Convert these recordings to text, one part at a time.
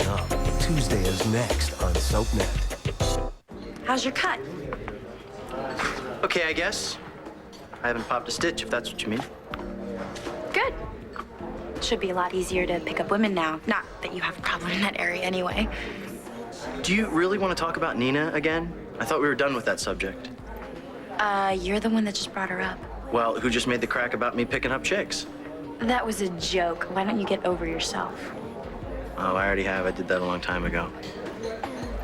coming up. Tuesday is next on SoapNet. How's your cut? Okay, I guess. I haven't popped a stitch, if that's what you mean. Good. Should be a lot easier to pick up women now. Not that you have a problem in that area anyway. Do you really want to talk about Nina again? I thought we were done with that subject. You're the one that just brought her up. Well, who just made the crack about me picking up chicks? That was a joke. Why don't you get over yourself? Oh, I already have. I did that a long time ago.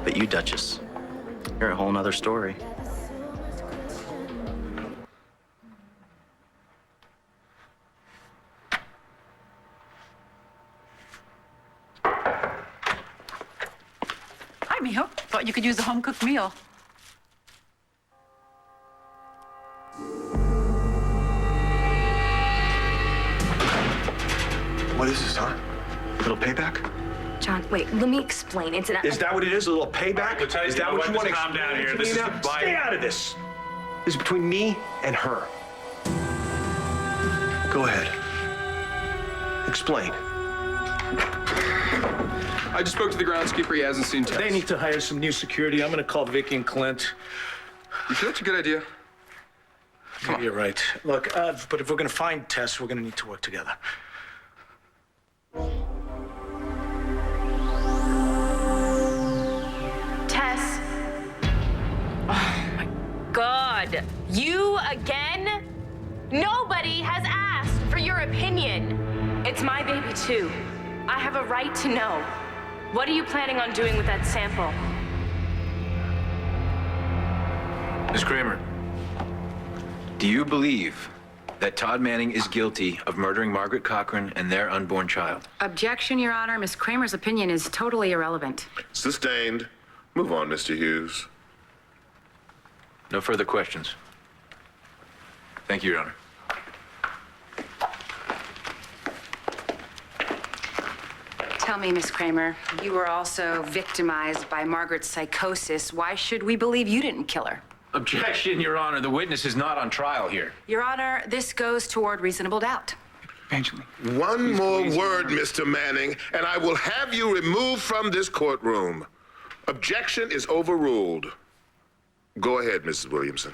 But you, Duchess, you're a whole nother story. Hi, mijo. Thought you could use a home-cooked meal. What is this, huh? A little payback? John, wait, let me explain. It's an... Is that what it is? A little payback? Is that what you want to calm down here? This is a bite. Stay out of this. This is between me and her. Go ahead. Explain. I just spoke to the groundskeeper. He hasn't seen Tess. They need to hire some new security. I'm gonna call Vicky and Clint. You sure that's a good idea? Maybe you're right. Look, but if we're gonna find Tess, we're gonna need to work together. Tess. Oh, my God. You again? Nobody has asked for your opinion. It's my baby, too. I have a right to know. What are you planning on doing with that sample? Ms. Kramer, do you believe that Todd Manning is guilty of murdering Margaret Cochran and their unborn child? Objection, Your Honor. Miss Kramer's opinion is totally irrelevant. Sustained. Move on, Mr. Hughes. No further questions. Thank you, Your Honor. Tell me, Miss Kramer, you were also victimized by Margaret's psychosis. Why should we believe you didn't kill her? Objection, Your Honor. The witness is not on trial here. Your Honor, this goes toward reasonable doubt. One more word, Mr. Manning, and I will have you removed from this courtroom. Objection is overruled. Go ahead, Mrs. Williamson.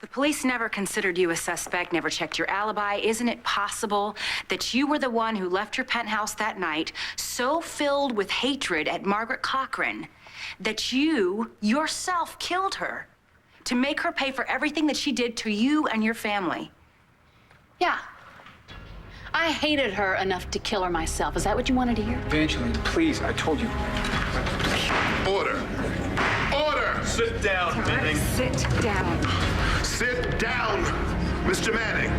The police never considered you a suspect, never checked your alibi. Isn't it possible that you were the one who left your penthouse that night so filled with hatred at Margaret Cochran that you yourself killed her to make her pay for everything that she did to you and your family? Yeah. I hated her enough to kill her myself. Is that what you wanted to hear? Evangeline, please, I told you. Order. Order! Sit down, Manning. Sit down. Sit down, Mr. Manning.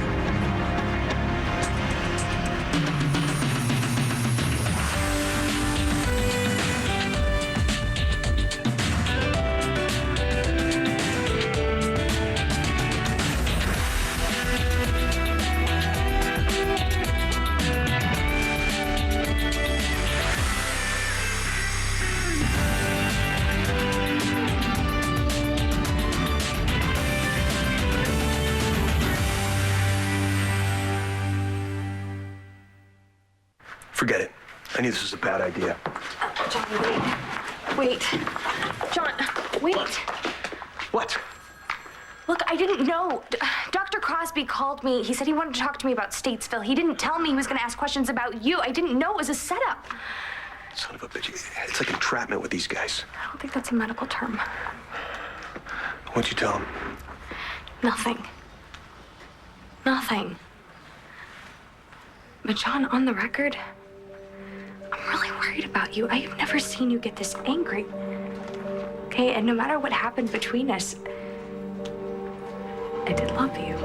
Forget it. I knew this was a bad idea. John, wait. John, wait. What? Look, I didn't know. Dr. Crosby called me. He said he wanted to talk to me about Statesville. He didn't tell me he was going to ask questions about you. I didn't know it was a setup. Son of a bitch. It's like entrapment with these guys. I don't think that's a medical term. What'd you tell them? Nothing. Nothing. But John, on the record, I'm really worried about you. I have never seen you get this angry. Okay, and no matter what happened between us, I did love you.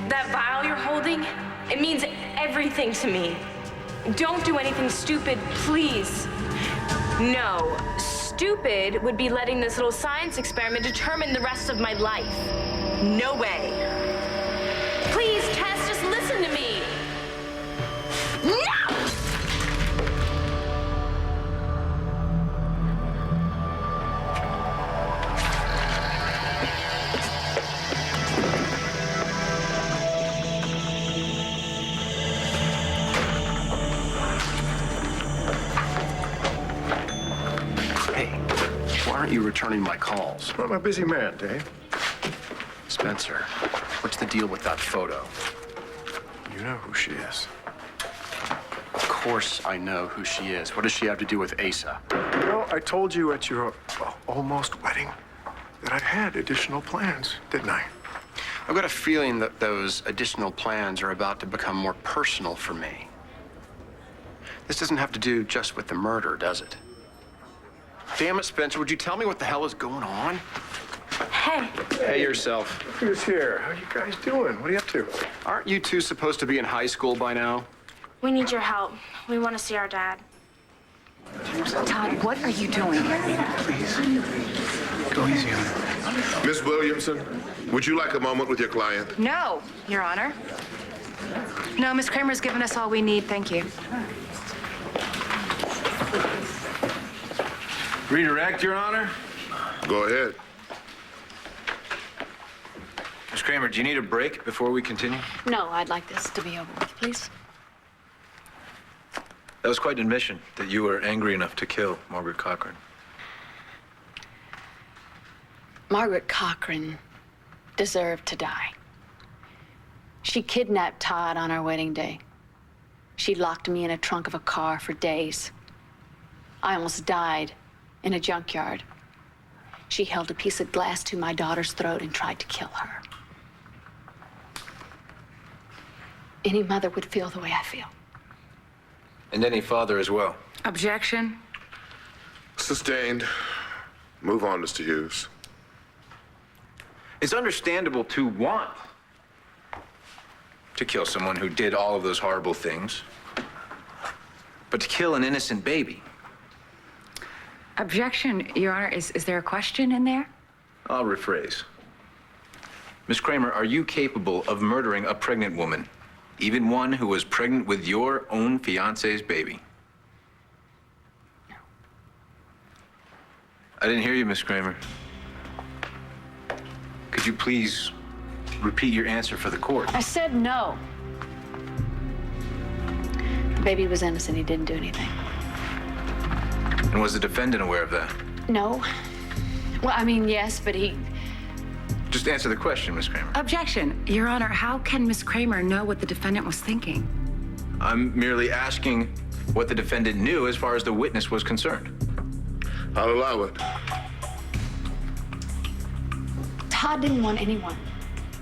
That vial you're holding, it means everything to me. Don't do anything stupid, please. No. Stupid would be letting this little science experiment determine the rest of my life. No way. Please, Tess, just listen to me. No! aren't you returning my calls? I'm a busy man, Dave. Spencer, what's the deal with that photo? You know who she is. Of course I know who she is. What does she have to do with Asa? You know, I told you at your almost wedding that I had additional plans, didn't I? I've got a feeling that those additional plans are about to become more personal for me. This doesn't have to do just with the murder, does it? Damn it, Spencer, would you tell me what the hell is going on? Hey. Hey yourself. Who's here? How you guys doing? What are you up to? Aren't you two supposed to be in high school by now? We need your help. We want to see our dad. Todd, what are you doing? Please. Go easy on her. Miss Williamson, would you like a moment with your client? No, Your Honor. No, Miss Kramer's given us all we need. Thank you. Redirect, Your Honor. Go ahead. Miss Kramer, do you need a break before we continue? No, I'd like this to be over with, please. That was quite an admission that you were angry enough to kill Margaret Cochran. Margaret Cochran deserved to die. She kidnapped Todd on our wedding day. She locked me in a trunk of a car for days. I almost died in a junkyard. She held a piece of glass to my daughter's throat and tried to kill her. Any mother would feel the way I feel. And any father as well. Objection. Sustained. Move on, Mr. Hughes. It's understandable to want to kill someone who did all of those horrible things. But to kill an innocent baby. Objection, Your Honor. Is there a question in there? I'll rephrase. Miss Kramer, are you capable of murdering a pregnant woman, even one who was pregnant with your own fiance's baby? No. I didn't hear you, Miss Kramer. Could you please repeat your answer for the court? I said no. The baby was innocent. He didn't do anything. And was the defendant aware of that? No. Well, I mean, yes, but he... Just answer the question, Miss Kramer. Objection, Your Honor. How can Miss Kramer know what the defendant was thinking? I'm merely asking what the defendant knew as far as the witness was concerned. I'll allow it. Todd didn't want anyone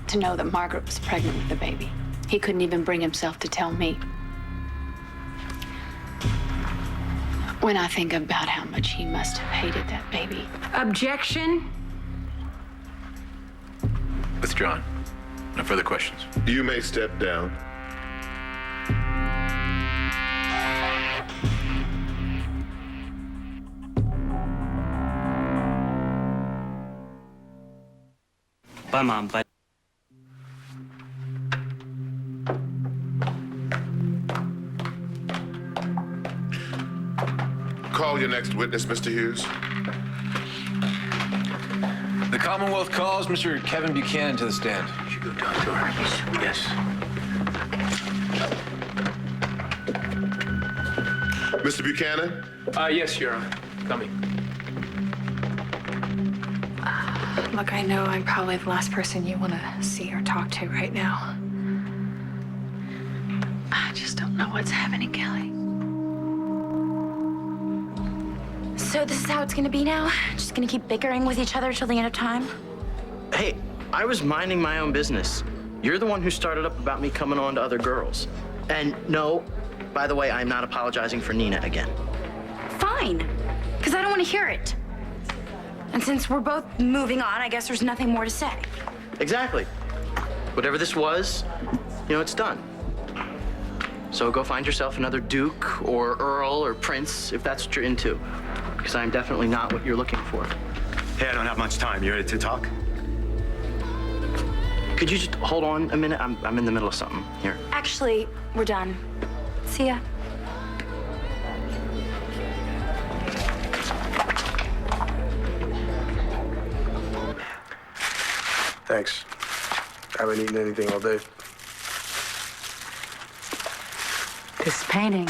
to know that Margaret was pregnant with the baby. He couldn't even bring himself to tell me. When I think about how much he must have hated that baby. Objection. Withdrawn. No further questions. You may step down. Bye, Mom. Bye. Call your next witness, Mr. Hughes. The Commonwealth calls Mr. Kevin Buchanan to the stand. You should go talk to her. Yes. Mr. Buchanan? Yes, Your Honor. Coming. Look, I know I'm probably the last person you want to see or talk to right now. I just don't know what's happening, Kelly. So this is how it's gonna be now? Just gonna keep bickering with each other till the end of time? Hey, I was minding my own business. You're the one who started up about me coming on to other girls. And no, by the way, I'm not apologizing for Nina again. Fine, because I don't want to hear it. And since we're both moving on, I guess there's nothing more to say. Exactly. Whatever this was, it's done. So go find yourself another Duke or Earl or Prince if that's what you're into. Because I'm definitely not what you're looking for. Hey, I don't have much time. You ready to talk? Could you just hold on a minute? I'm in the middle of something here. Actually, we're done. See ya. Thanks. I haven't eaten anything all day. This painting.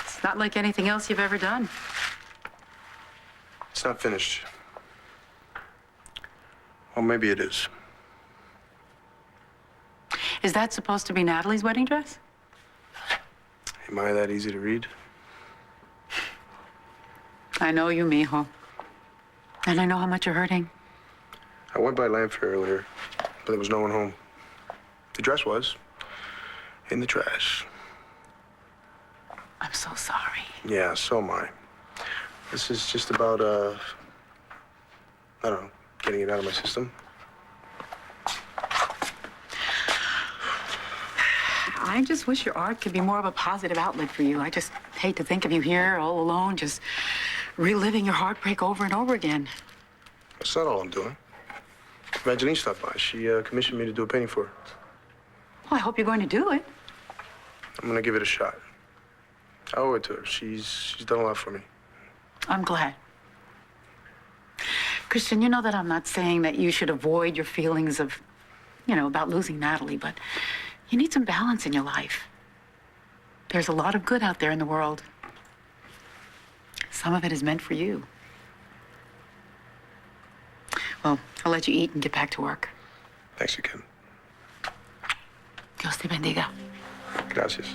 It's not like anything else you've ever done. It's It's not finished. Well, maybe it is. Is that supposed to be Natalie's wedding dress? Am I that easy to read? I know you, mijo. And I know how much you're hurting. I went by Landfair earlier, but there was no one home. The dress was in the trash. I'm so sorry. Yeah, so am I. This is just about, I don't know, getting it out of my system. I just wish your art could be more of a positive outlet for you. I just hate to think of you here all alone, just reliving your heartbreak over and over again. That's not all I'm doing. Evangeline stopped by. She commissioned me to do a painting for her. Well, I hope you're going to do it. I'm gonna give it a shot. I owe it to her. She's done a lot for me. I'm glad. Christian, you know that I'm not saying that you should avoid your feelings of, about losing Natalie, but you need some balance in your life. There's a lot of good out there in the world. Some of it is meant for you. Well, I'll let you eat and get back to work. Thanks again. Dios te bendiga. Gracias.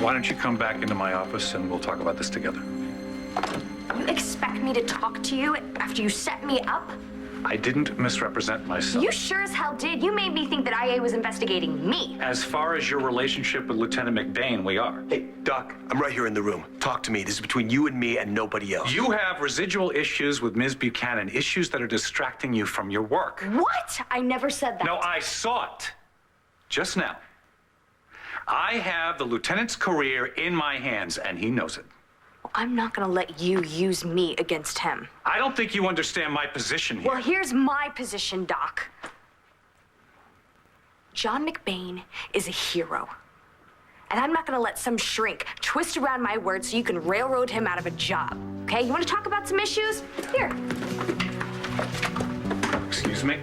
Why don't you come back into my office and we'll talk about this together? You expect me to talk to you after you set me up? I didn't misrepresent myself. You sure as hell did. You made me think that IA was investigating me. As far as your relationship with Lieutenant McBain, we are. Hey, Doc, I'm right here in the room. Talk to me. This is between you and me and nobody else. You have residual issues with Ms. Buchanan, issues that are distracting you from your work. What? I never said that. No, I saw it just now. I have the lieutenant's career in my hands, and he knows it. Well, I'm not gonna let you use me against him. I don't think you understand my position here. Well, here's my position, Doc. John McBain is a hero. And I'm not gonna let some shrink twist around my words so you can railroad him out of a job. Okay, you wanna talk about some issues? Here. Excuse me?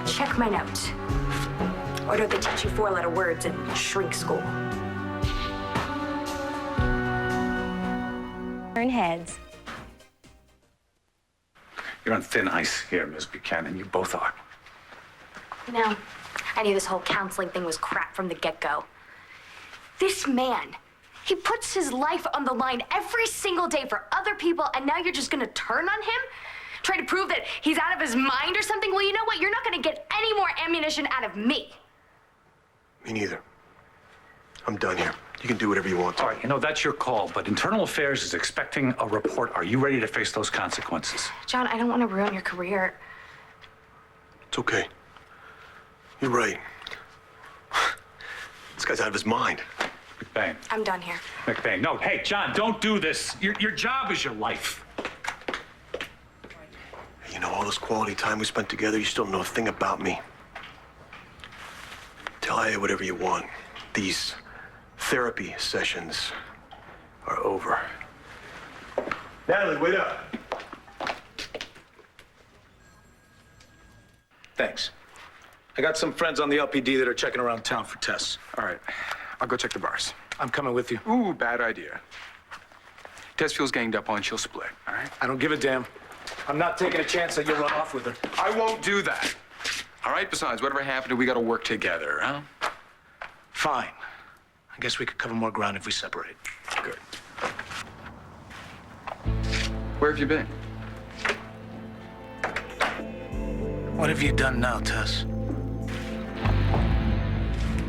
Check my note. Or do they teach you four-letter words in shrink school? Turn heads. You're on thin ice here, Ms. Buchanan. You both are. No, I knew this whole counseling thing was crap from the get-go. This man, he puts his life on the line every single day for other people, and now you're just gonna turn on him? Try to prove that he's out of his mind or something? Well, you know what? You're not gonna get any more ammunition out of me. Me neither. I'm done here. You can do whatever you want to. All right, that's your call, but Internal Affairs is expecting a report. Are you ready to face those consequences? John, I don't want to ruin your career. It's okay. You're right. This guy's out of his mind. McBain. I'm done here. McBain, no. Hey, John, don't do this. Your job is your life. You know, all this quality time we spent together, you still don't know a thing about me. Tell IA whatever you want. These therapy sessions are over. Natalie, wait up. Thanks. I got some friends on the LPD that are checking around town for tests. All right. I'll go check the bars. I'm coming with you. Ooh, bad idea. Tess feels ganged up on, she'll split, all right? I don't give a damn. I'm not taking a chance that you'll run off with her. I won't do that. All right? Besides, whatever happened, we gotta work together, huh? Fine. I guess we could cover more ground if we separate. Good. Where have you been? What have you done now, Tess?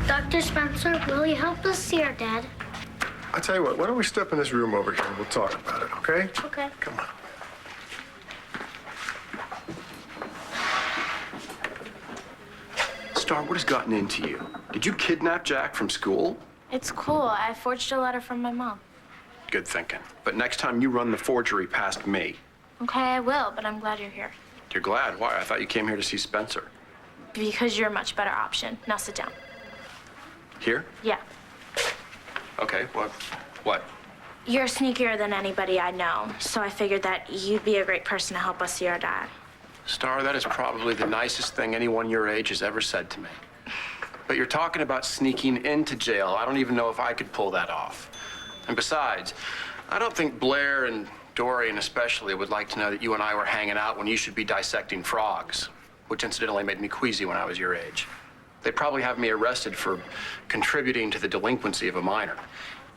Dr. Spencer, will you help us see our dad? I tell you what, why don't we step in this room over here and we'll talk about it, okay? Okay. Come on. Star, what has gotten into you? Did you kidnap Jack from school? It's cool. I forged a letter from my mom. good thinking. But next time you run the forgery past me. Okay, I will, but I'm glad you're here. You're glad? Why? I thought you came here to see Spencer. Because you're a much better option. Now sit down. Here? Yeah. Okay, what? You're sneakier than anybody I know, so I figured that you'd be a great person to help us see our dad. Star, that is probably the nicest thing anyone your age has ever said to me. But you're talking about sneaking into jail. I don't even know if I could pull that off. And besides, I don't think Blair and Dorian especially would like to know that you and I were hanging out when you should be dissecting frogs, which incidentally made me queasy when I was your age. They'd probably have me arrested for contributing to the delinquency of a minor.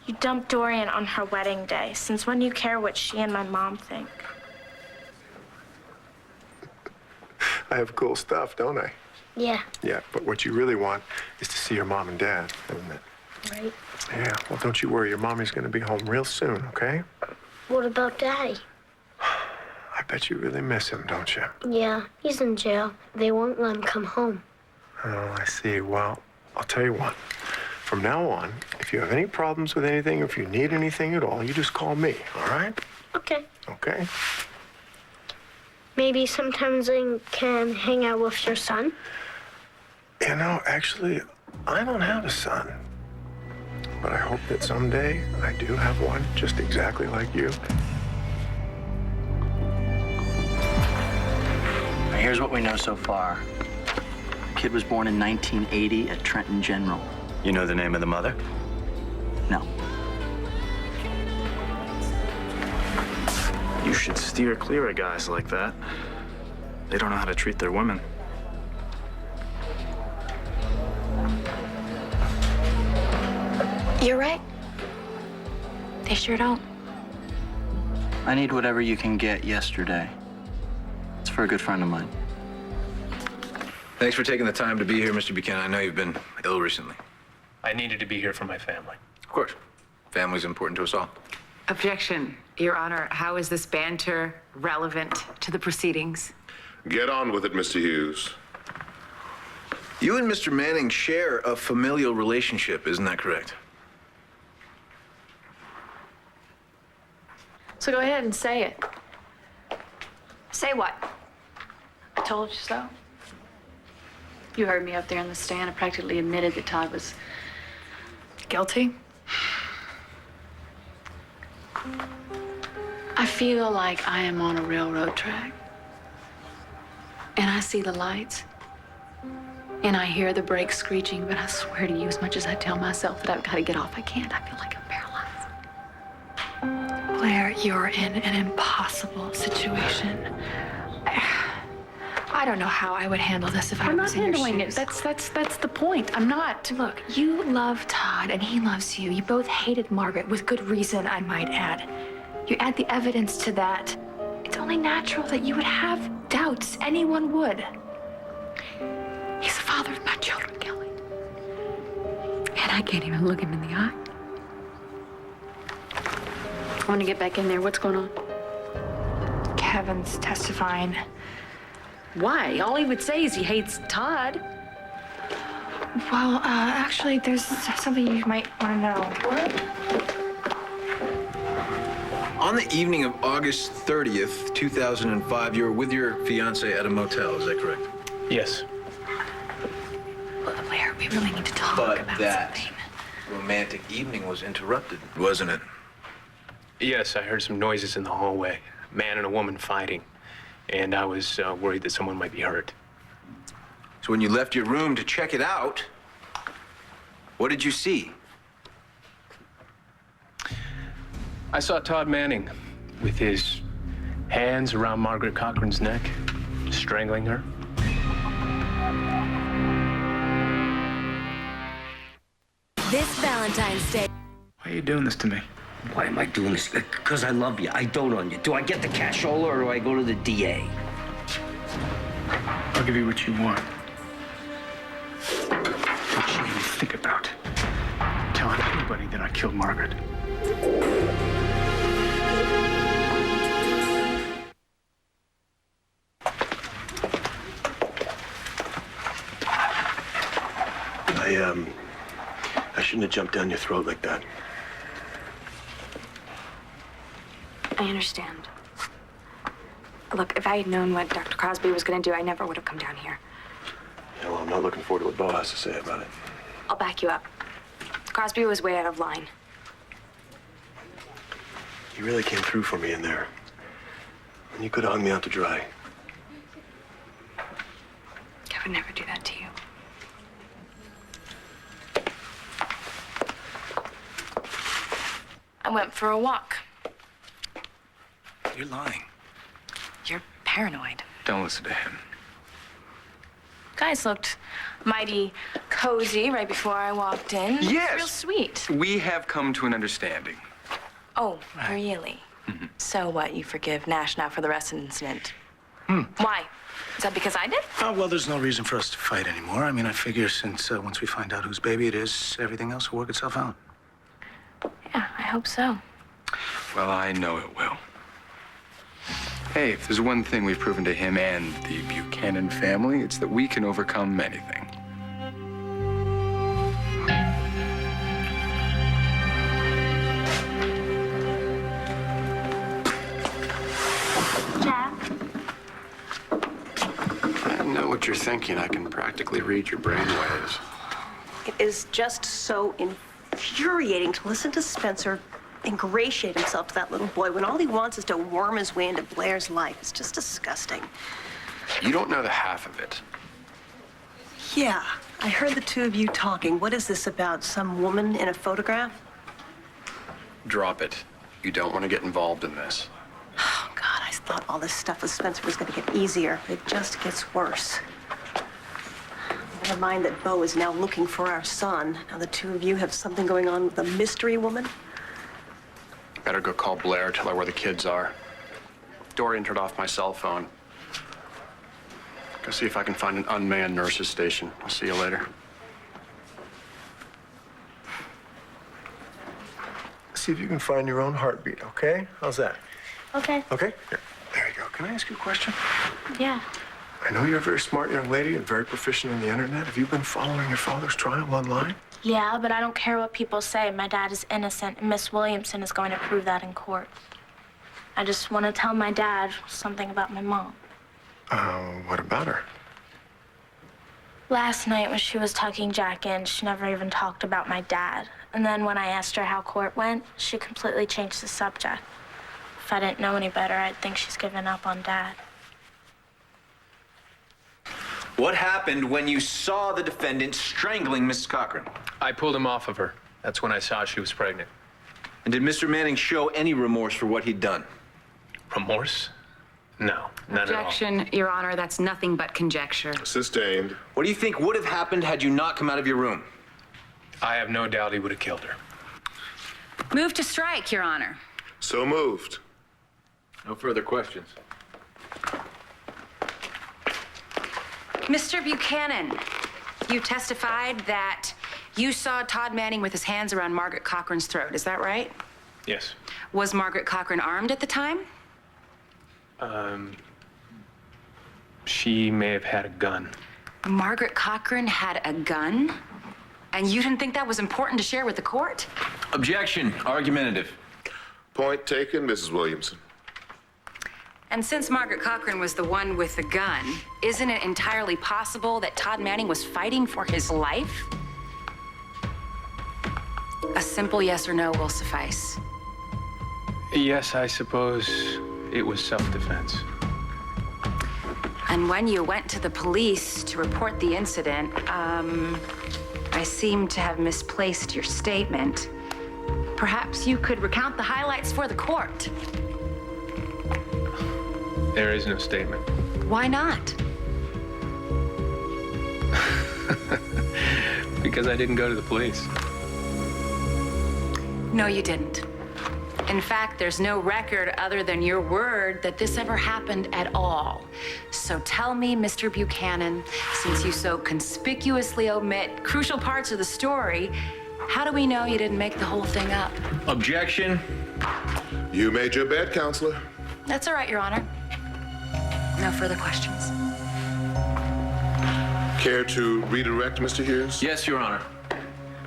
You dumped Dorian on her wedding day. Since when do you care what she and my mom think? I have cool stuff, don't I? Yeah. Yeah, but what you really want is to see your mom and dad, isn't it? Right. Yeah, well, don't you worry. Your mommy's going to be home real soon, okay? What about Daddy? I bet you really miss him, don't you? Yeah, he's in jail. They won't let him come home. Oh, I see. Well, I'll tell you what. From now on, if you have any problems with anything, if you need anything at all, you just call me, all right? Okay. Okay? Maybe sometimes I can hang out with your son? You know, actually, I don't have a son. But I hope that someday I do have one just exactly like you. Here's what we know so far. The kid was born in 1980 at Trenton General. You know the name of the mother? No. You should steer clear of guys like that. They don't know how to treat their women. You're right. They sure don't. I need whatever you can get yesterday. It's for a good friend of mine. Thanks for taking the time to be here, Mr. Buchanan. I know you've been ill recently. I needed to be here for my family. Of course. Family's important to us all. Objection, Your Honor. How is this banter relevant to the proceedings? Get on with it, Mr. Hughes. You and Mr. Manning share a familial relationship, isn't that correct? So go ahead and say it. Say what? I told you so. You heard me up there on the stand. I practically admitted that Todd was Guilty? I feel like I am on a railroad track. And I see the lights. And I hear the brakes screeching, but I swear to you, as much as I tell myself that I've got to get off, I can't. I feel like I'm paralyzed. Blair, you're in an impossible situation. I don't know how I would handle this if I I'm was not in your handling it. shoes. That's the point. I'm not. Look, you love Todd and he loves you. You both hated Margaret with good reason, I might add. You add the evidence to that. It's only natural that you would have doubts. Anyone would. He's the father of my children, Kelly. And I can't even look him in the eye. I want to get back in there. What's going on? Kevin's testifying. Why? All he would say is he hates Todd. Well, actually, there's something you might want to know. On the evening of August 30th, 2005, you were with your fiancé at a motel, is that correct? Yes. Blair, we really need to talk But about that something. romantic evening was interrupted, wasn't it? Yes, I heard some noises in the hallway. A man and a woman fighting. And I was worried that someone might be hurt. So when you left your room to check it out, what did you see? I saw Todd Manning with his hands around Margaret Cochran's neck, strangling her. This Valentine's Day. Why are you doing this to me? Why am I doing this? Because I love you. I dote on you. Do I get the cashola or do I go to the DA? I'll give you what you want. What you even think about telling anybody that I killed Margaret. I shouldn't have jumped down your throat like that. I understand. Look, if I had known what Dr. Crosby was going to do, I never would have come down here. Yeah, well, I'm not looking forward to what Bo has to say about it. I'll back you up. Crosby was way out of line. You really came through for me in there. And you could have hung me out to dry. I would never do that to you. I went for a walk. You're lying. You're paranoid. Don't listen to him. Guys looked mighty cozy right before I walked in. Yes. Real sweet. We have come to an understanding. Oh, really? So what, you forgive Nash now for the rest of the incident? Why? Is that because I did? Oh, well, there's no reason for us to fight anymore. I mean, I figure since once we find out whose baby it is, everything else will work itself out. Yeah, I hope so. Well, I know it will. Hey, if there's one thing we've proven to him and the Buchanan family, it's that we can overcome anything. Jack? I know what you're thinking. I can practically read your brainwaves. It is just so infuriating to listen to Spencer ingratiate himself to that little boy when all he wants is to worm his way into Blair's life. It's just disgusting. You don't know the half of it. Yeah, I heard the two of you talking. What is this about? Some woman in a photograph? Drop it. You don't want to get involved in this. Oh, God, I thought all this stuff with Spencer was going to get easier. It just gets worse. Never mind that Bo is now looking for our son. Now the two of you have something going on with a mystery woman. Better go call Blair, tell her where the kids are. Dorian turned off my cell phone. Go see if I can find an unmanned nurse's station. I'll see you later. See if you can find your own heartbeat, okay? How's that? Okay. Okay? Here. There you go. Can I ask you a question? Yeah. I know you're a very smart young lady and very proficient in the internet. Have you been following your father's trial online? Yeah, but I don't care what people say. My dad is innocent, and Miss Williamson is going to prove that in court. I just want to tell my dad something about my mom. What about her? Last night when she was tucking Jack in, she never even talked about my dad. And then when I asked her how court went, she completely changed the subject. If I didn't know any better, I'd think she's given up on Dad. What happened when you saw the defendant strangling Mrs. Cochran? I pulled him off of her. That's when I saw she was pregnant. And did Mr. Manning show any remorse for what he'd done? Remorse? No, none at all. Objection, Your Honor. That's nothing but conjecture. Sustained. What do you think would have happened had you not come out of your room? I have no doubt he would have killed her. Move to strike, Your Honor. So moved. No further questions. Mr. Buchanan, you testified that you saw Todd Manning with his hands around Margaret Cochran's throat. Is that right? Yes. Was Margaret Cochran armed at the time? She may have had a gun. Margaret Cochran had a gun? And you didn't think that was important to share with the court? Objection. Argumentative. Point taken, Mrs. Williamson. And since Margaret Cochran was the one with the gun, isn't it entirely possible that Todd Manning was fighting for his life? A simple yes or no will suffice. Yes, I suppose it was self-defense. And when you went to the police to report the incident, I seem to have misplaced your statement. Perhaps you could recount the highlights for the court. There is no statement. Why not? Because I didn't go to the police. No, you didn't. In fact, there's no record other than your word that this ever happened at all. So tell me, Mr. Buchanan, since you so conspicuously omit crucial parts of the story, how do we know you didn't make the whole thing up? Objection. You made your bed, counselor. That's all right, Your Honor. No further questions. Care to redirect, Mr. Hughes? Yes, Your Honor.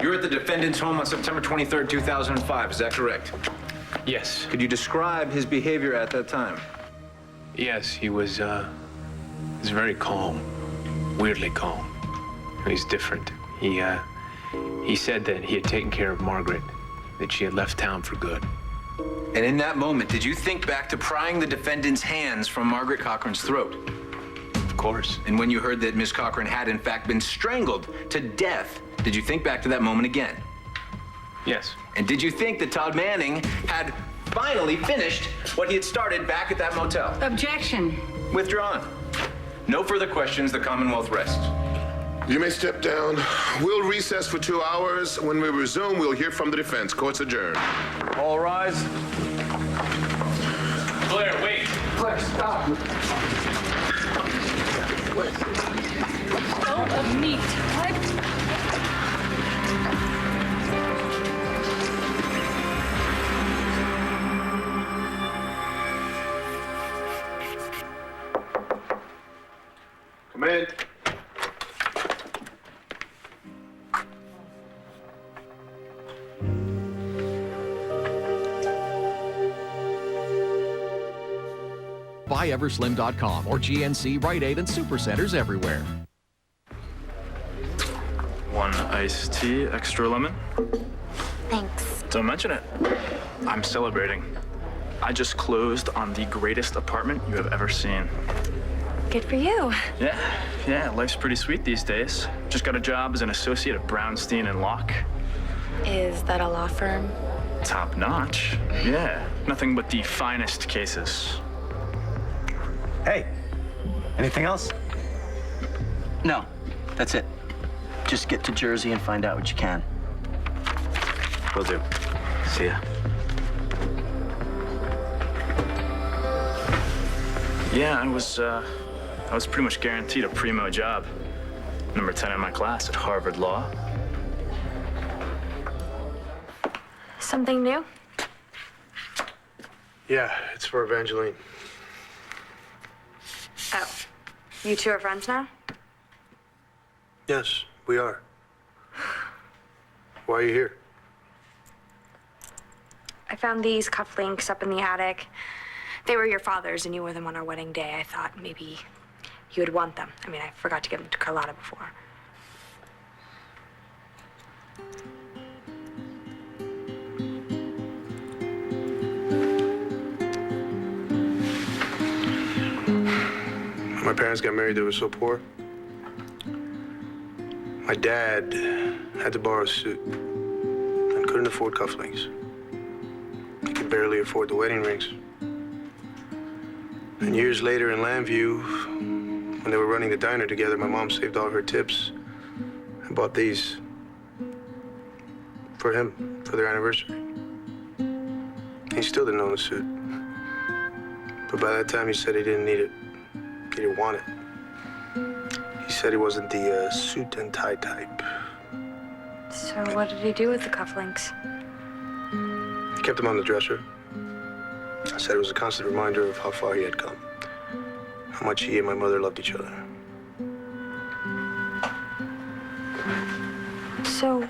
You're at the defendant's home on September 23rd, 2005. Is that correct? Yes. Could you describe his behavior at that time? Yes, he was very calm, weirdly calm. He's different. He said that he had taken care of Margaret, that she had left town for good. And in that moment, did you think back to prying the defendant's hands from Margaret Cochran's throat? Of course. And when you heard that Miss Cochran had in fact been strangled to death, did you think back to that moment again? Yes. And did you think that Todd Manning had finally finished what he had started back at that motel? Objection. Withdrawn. No further questions. The Commonwealth rests. You may step down. We'll recess for 2 hours. When we resume, we'll hear from the defense. Court's adjourned. All rise. Blair, wait. Blair, stop. Go of meat. What? Come in. BuyEverslim.com or GNC, Rite Aid, and Supercenters everywhere. 1 iced tea, extra lemon. Thanks. Don't mention it. I'm celebrating. I just closed on the greatest apartment you have ever seen. Good for you. Yeah, life's pretty sweet these days. Just got a job as an associate at Brownstein and Locke. Is that a law firm? Top notch. Yeah, nothing but the finest cases. Hey, anything else? No, that's it. Just get to Jersey and find out what you can. Will do. See ya. Yeah, I was pretty much guaranteed a primo job. Number 10 in my class at Harvard Law. Something new? Yeah, it's for Evangeline. Oh, you two are friends now? Yes, we are. Why are you here? I found these cufflinks up in the attic. They were your father's and you wore them on our wedding day. I thought maybe you would want them. I mean, I forgot to give them to Carlotta before. My parents got married, they were so poor. My dad had to borrow a suit and couldn't afford cufflinks. He could barely afford the wedding rings. And years later in Lambview, when they were running the diner together, my mom saved all her tips and bought these for him, for their anniversary. He still didn't own a suit. But by that time, he said he didn't need it. He didn't want it. He said he wasn't the suit and tie type. So what did he do with the cufflinks? He kept them on the dresser. I said it was a constant reminder of how far he had come, how much he and my mother loved each other. So,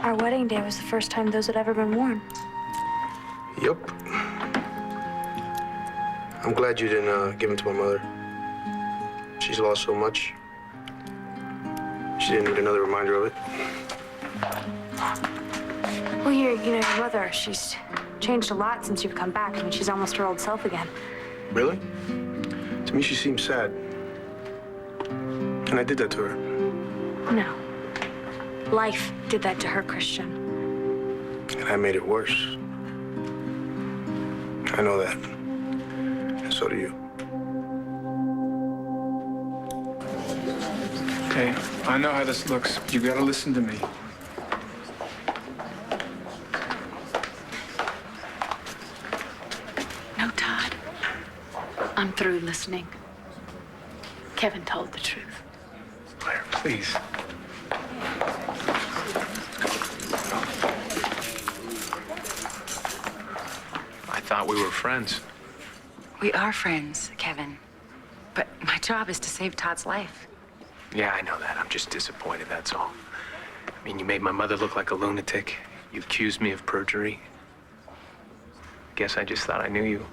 our wedding day was the first time those had ever been worn. Yep. I'm glad you didn't give them to my mother. She's lost so much. She didn't need another reminder of it. Well, your mother, she's changed a lot since you've come back. I mean, she's almost her old self again. Really? To me, she seemed sad. And I did that to her. No. Life did that to her, Christian. And I made it worse. I know that. And so do you. Okay, I know how this looks. You gotta listen to me. No, Todd. I'm through listening. Kevin told the truth. Blair, please. I thought we were friends. We are friends, Kevin. But my job is to save Todd's life. Yeah, I know that. I'm just disappointed, that's all. I mean, you made my mother look like a lunatic. You accused me of perjury. guess I just thought I knew you.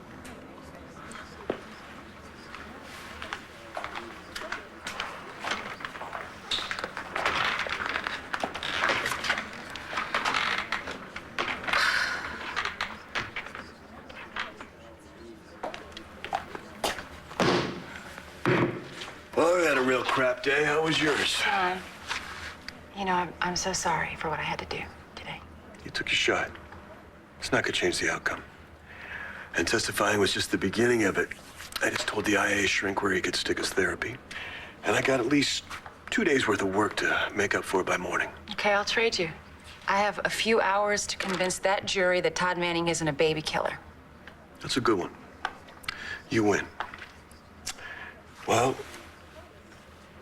Well, I had a real crap day. How was yours? John, you know, I'm so sorry for what I had to do today. You took your shot. It's not gonna change the outcome. And testifying was just the beginning of it. I just told the IA shrink where he could stick his therapy. And I got at least 2 days worth of work to make up for it by morning. Okay, I'll trade you. I have a few hours to convince that jury that Todd Manning isn't a baby killer. That's a good one. You win. Well,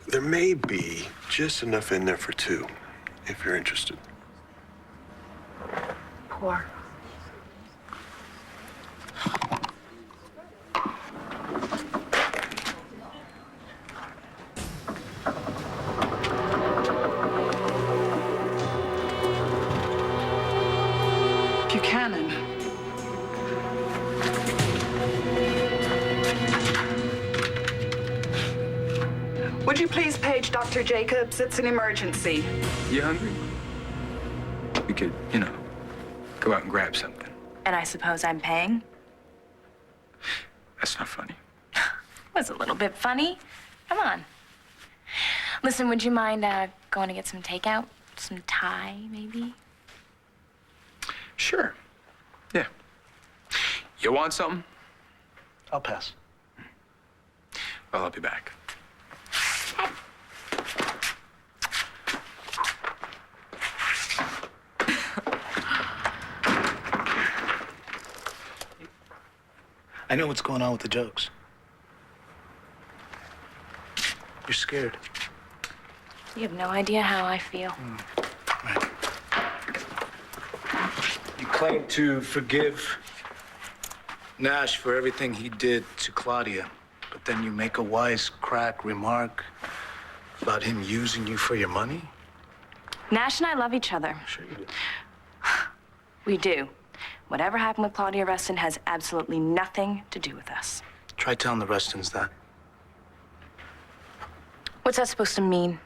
there may be just enough in there for two, if you're interested. Poor. Buchanan. Would you please page Dr. Jacobs? It's an emergency. You hungry? We could, go out and grab something. And I suppose I'm paying? That's not funny. Was a little bit funny. Come on. Listen, would you mind going to get some takeout? Some Thai, maybe? Sure. Yeah. You want something? I'll pass. Well, I'll be back. I know what's going on with the jokes. You're scared. You have no idea how I feel. You claim to forgive Nash for everything he did to Claudia, but then you make a wisecrack remark about him using you for your money? Nash and I love each other. Sure you do. We do. Whatever happened with Claudia Reston has absolutely nothing to do with us. Try telling the Restons that. What's that supposed to mean?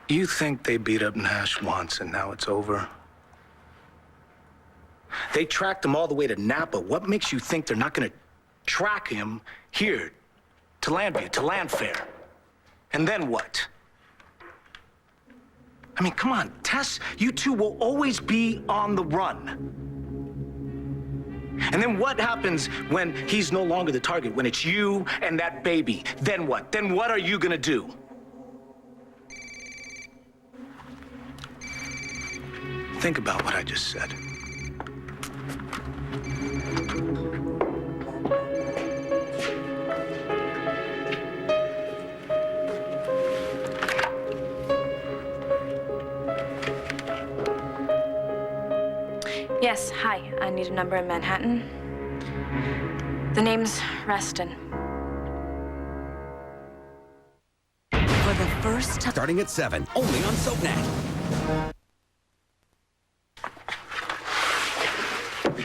You think they beat up Nash once and now it's over? They tracked him all the way to Napa. What makes you think they're not gonna track him here to Landview, to Landfair? And then what? I mean, come on, Tess, you two will always be on the run. And then what happens when he's no longer the target, when it's you and that baby? Then what? Then what are you gonna do? Think about what I just said. Yes, hi. I need a number in Manhattan. The name's Reston. For the first time. Starting at 7, only on SoapNet.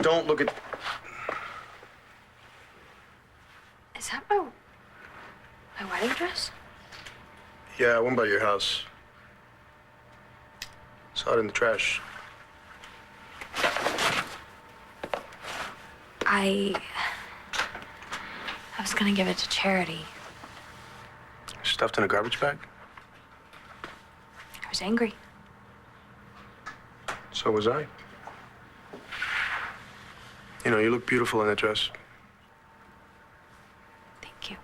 Don't look at... Is that my wedding dress? Yeah, I went by your house. Saw it in the trash. I was gonna give it to charity. Stuffed in a garbage bag? I was angry. So was I. You look beautiful in that dress. Thank you.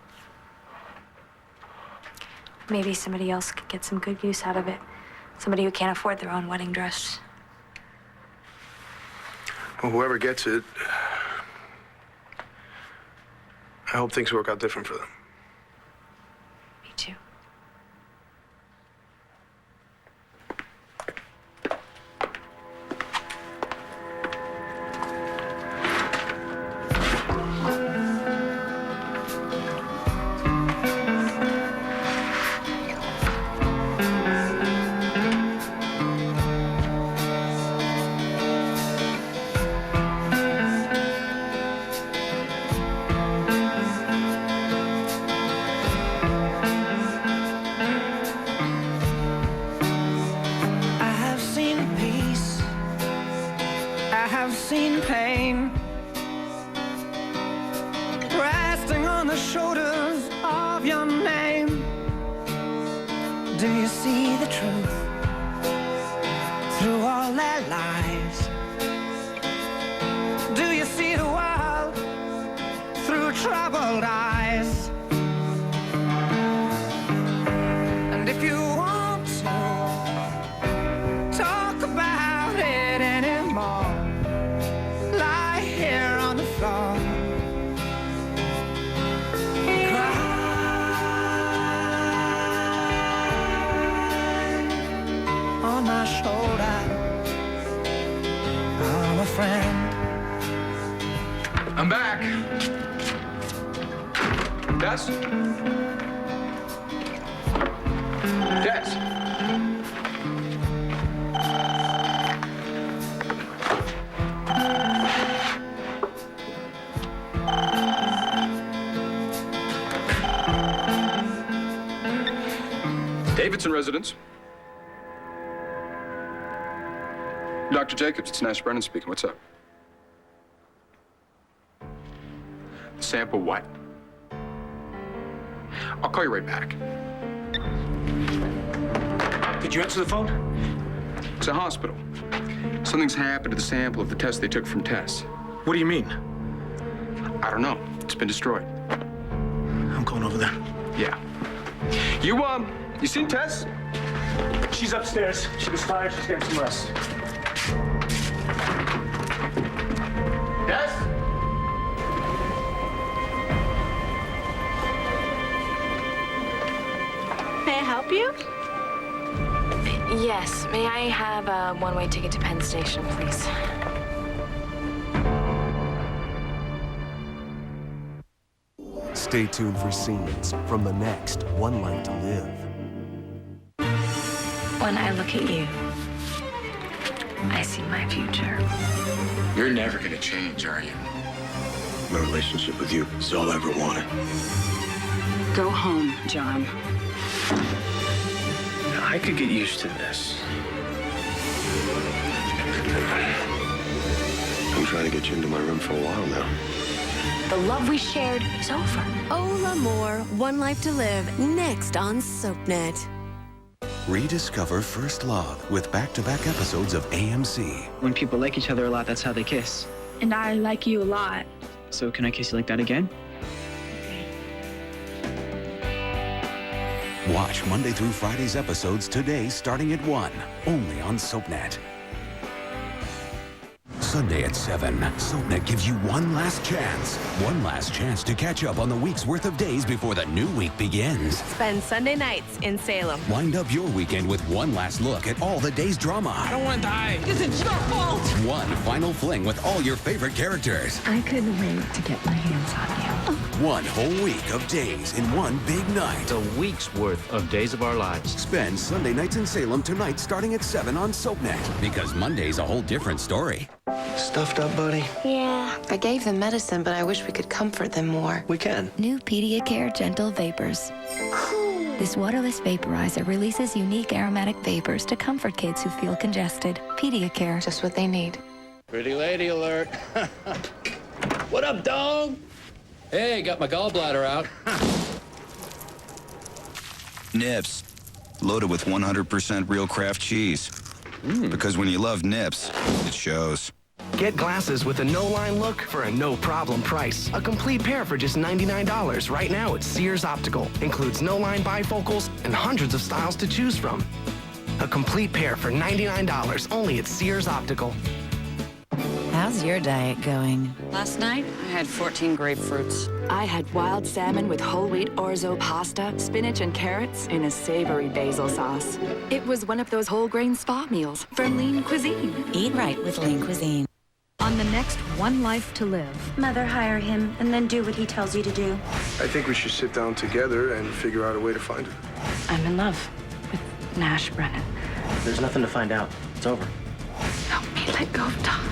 Maybe somebody else could get some good use out of it. Somebody who can't afford their own wedding dress. Well, whoever gets it, I hope things work out different for them. Me too. your name? Do you see the truth through all their lies? Do you see the world through troubled eyes? And if you want to talk about it anymore, lie here on the floor. On my shoulder, I'm a friend. I'm back. Des? Des? Davidson residence. Dr. Jacobs, it's Nash Brennan speaking. What's up? Sample what? I'll call you right back. Did you answer the phone? It's a hospital. Something's happened to the sample of the test they took from Tess. What do you mean? I don't know. It's been destroyed. I'm going over there. Yeah. You seen Tess? She's upstairs. She was tired. She's getting some rest. Tess? May I help you? Yes. May I have a one-way ticket to Penn Station, please? Stay tuned for scenes from the next One Life to Live. When I look at you, I see my future. You're never gonna change, are you? My relationship with you is all I ever wanted. Go home, John. I could get used to this. I'm trying to get you into my room for a while now. The love we shared is over. Ola Moore, One Life to Live, next on SoapNet. Rediscover First Love with back-to-back episodes of AMC. When people like each other a lot, that's how they kiss. And I like you a lot. So can I kiss you like that again? Watch Monday through Friday's episodes today starting at 1, only on SoapNet. Sunday at 7, SoapNet gives you one last chance. One last chance to catch up on the week's worth of days before the new week begins. Spend Sunday nights in Salem. Wind up your weekend with one last look at all the day's drama. I don't want to die. Because it's your fault. One final fling with all your favorite characters. I couldn't wait to get my hands on you. One whole week of days in one big night. A week's worth of days of our lives. Spend Sunday nights in Salem tonight starting at 7 on SoapNet. Because Monday's a whole different story. Stuffed up, buddy? Yeah. I gave them medicine, but I wish we could comfort them more. We can. New Pediacare Gentle Vapors. This waterless vaporizer releases unique aromatic vapors to comfort kids who feel congested. Pediacare. Just what they need. Pretty lady alert. What up, dog? Hey, got my gallbladder out. Nips, loaded with 100% real craft cheese. Because when you love Nips, it shows. Get glasses with a no-line look for a no-problem price. A complete pair for just $99 right now at Sears Optical. Includes no-line bifocals and hundreds of styles to choose from. A complete pair for $99 only at Sears Optical. How's your diet going? Last night, I had 14 grapefruits. I had wild salmon with whole wheat orzo pasta, spinach and carrots in a savory basil sauce. It was one of those whole grain spa meals from Lean Cuisine. Eat right with Lean Cuisine. On the next One Life to Live. Mother, hire him and then do what he tells you to do. I think we should sit down together and figure out a way to find her. I'm in love with Nash Brennan. There's nothing to find out. It's over. Help me let go of Todd.